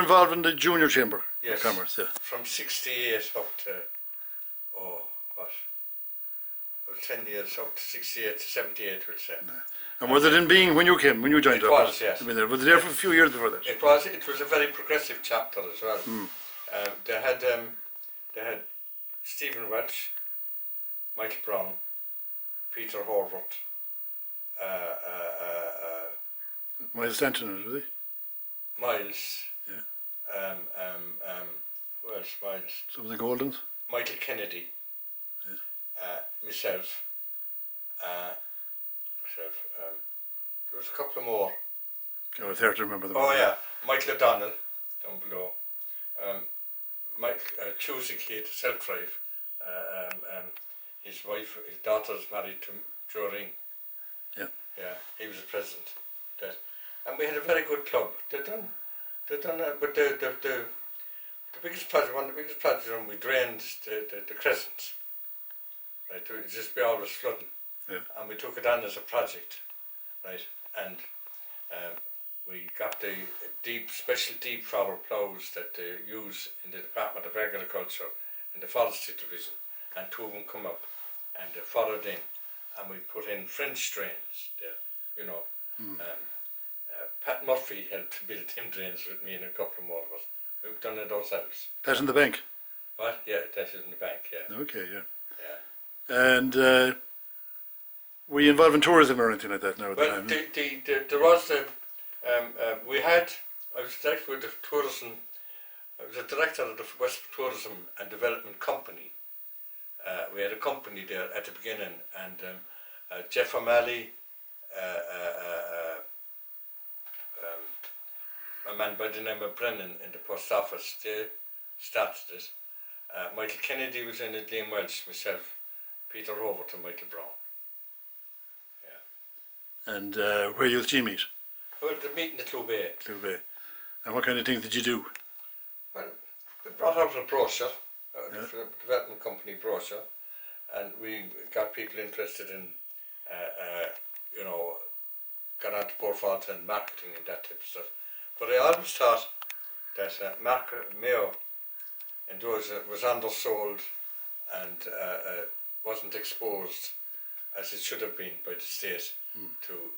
involved in the Junior Chamber Yes. of Commerce, yeah. From 68 up to, oh, what? Well, 10 years, up to 68 to 78, we'll say. And was it in being when you came, when you joined It up? was, yes. I mean, was it there for a few years before that? It was a very progressive chapter as well. They had Stephen Welch, Michael Brown, Peter Horvath, Miles Stanton, was he? Miles. Yeah. Who else? Miles. Some of the Goldens? Michael Kennedy. Yeah. Myself. There was a couple more. I was there to remember them. Oh yeah, Michael O'Donnell down below. Mike Cusick, he had a self-drive. His wife, his daughter's married to Joe Ring. Yeah. Yeah, he was the president. And we had a very good club. They done, but the biggest project, one of the biggest projects, we drained the crescents. Right, it would just be always flooding. Yeah. And we took it on as a project, right? And we got the special deep furrow ploughs that they use in the Department of Agriculture in the Forestry Division, and two of them come up, and they furrowed in, and we put in French drains there, you know. Pat Murphy helped to build them drains with me and a couple more of us. We've done it ourselves. That's in the bank? What? Yeah, that is in the bank, yeah. Okay, yeah. Yeah. And were you involved in tourism or anything like that now at the Well, time? there was I was director with the tourism, I was a director of the Westport Tourism and Development Company. We had a company there at the beginning, and Jeff O'Malley, a man by the name of Brennan in the post office, they started it. Michael Kennedy was in it, Liam Welch, myself, Peter Horvath and Michael Brown. Yeah. And where did you meet? Well, the meeting at Clubay. Clubay. And what kind of things did you do? Well, we brought out a brochure, the development company brochure, and we got people interested in, got onto Portfolio and marketing and that type of stuff. But I always thought that Mayo and those was undersold and wasn't exposed as it should have been by the state to.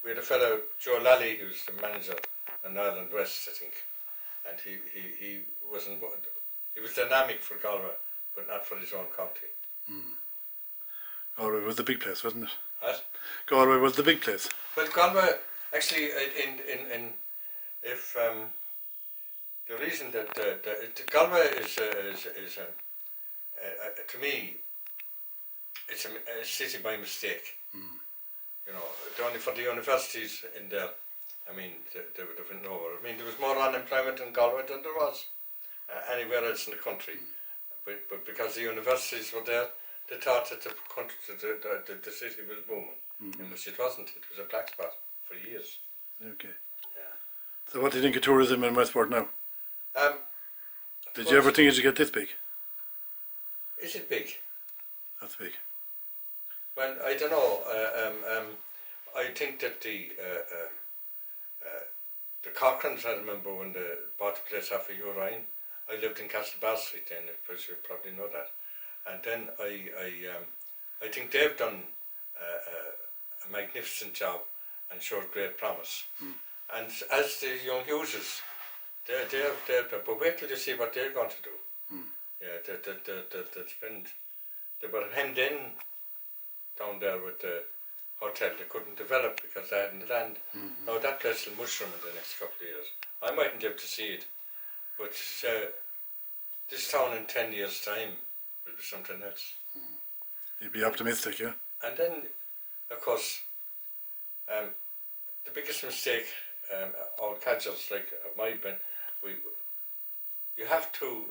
We had a fellow, Joe Lally, who's the manager in Ireland West, I think, and he was dynamic for Galway, but not for his own county. Galway was the big place, wasn't it? What? Galway was the big place. Well, Galway actually, the reason that Galway is to me, it's a city by mistake. You know, only for the universities in there, I mean, they would have been over. I mean, there was more unemployment in Galway than there was anywhere else in the country. But because the universities were there, they thought that the city was booming, in which it wasn't. It was a black spot for years. Okay. Yeah. So what do you think of tourism in Westport now? Did you ever think it would get this big? Is it big? That's big. Well, I don't know. I think that the Cochrans, I remember when they bought the place off of Urine. I lived in Castlebar Street then, you probably know that. And then I think they've done a magnificent job and showed great promise. And as the young users, but wait till you see what they're going to do. Yeah, they were hemmed in down there with the hotel. They couldn't develop because they hadn't the land. Now that place will mushroom in the next couple of years. I mightn't live to see it, but this town in 10 years' time will be something else. You'd be optimistic, yeah? And then, of course, the biggest mistake, all cadgers like my been, you have to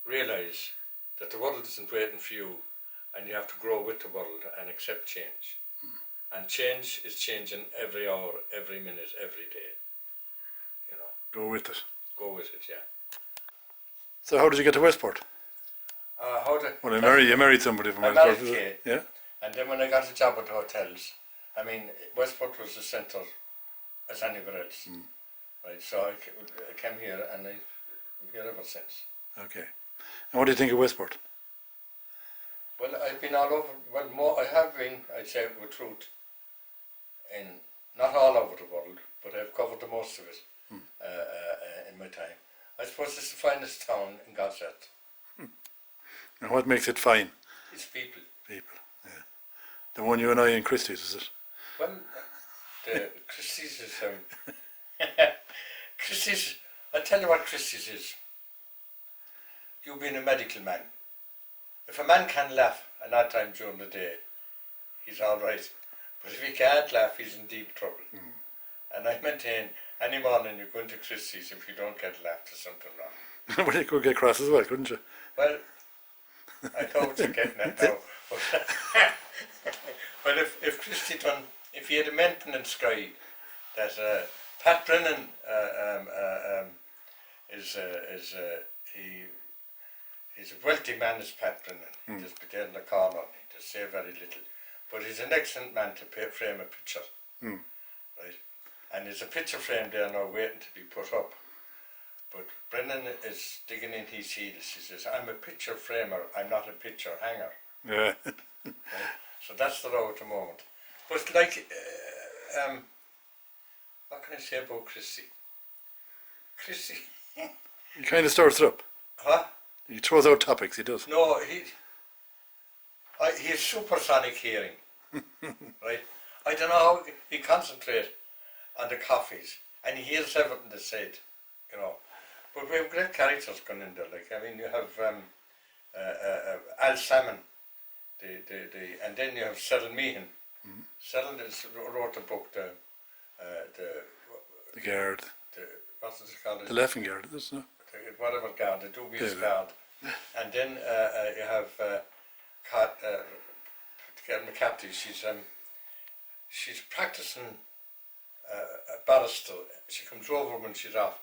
realise that the world isn't waiting for you, and you have to grow with the world and accept change. And change is changing every hour, every minute, every day. You know. Go with it. Go with it, yeah. So how did you get to Westport? Well, you married somebody from Westport. I married Kay. Yeah. And then when I got a job at the hotels, I mean, Westport was the centre as anywhere else. Right, so I came here and I'm here ever since. Okay. And what do you think of Westport? Well, I've been all over, well, more, I have been, I'd say with truth, in not all over the world, but I've covered the most of it in my time. I suppose it's the finest town in God's earth. And what makes it fine? It's people. People, yeah. The one you and I in Christie's, is it? Well, the Christie's is, Christie's, I'll tell you what Christie's is. You being a medical man. If a man can laugh at that time during the day, he's all right. But if he can't laugh, he's in deep trouble. And I maintain, any morning you go into Christie's, if you don't get laughed, there's something wrong. Well, you could get cross as well, couldn't you? Well, I know what you're getting at now. But if Christie done, if he had a maintenance guy, that Pat Brennan he's a wealthy man, is Pat Brennan. He just be there in the corner, he just say very little. But he's an excellent man to frame a picture. Right? And there's a picture frame there now waiting to be put up. But Brennan is digging in his heels. He says, I'm a picture framer, I'm not a picture hanger. Yeah. Right? So that's the row at the moment. But like, what can I say about Christie? Christie, He kind of stirs it up. huh? He throws out topics, he does. No, he has supersonic hearing, right? I don't know how he concentrates on the coffees, and he hears everything they said, you know. But we have great characters going in there. Like, I mean, you have Al Salmon, and then you have Cyril Meehan. Cyril wrote the book, the guard. what's it called? The laughing guard, isn't it? Whatever guard, the dubious Yeah. guard. And then you have Karen McCarthy. She's practicing a barrister. She comes over when she's off,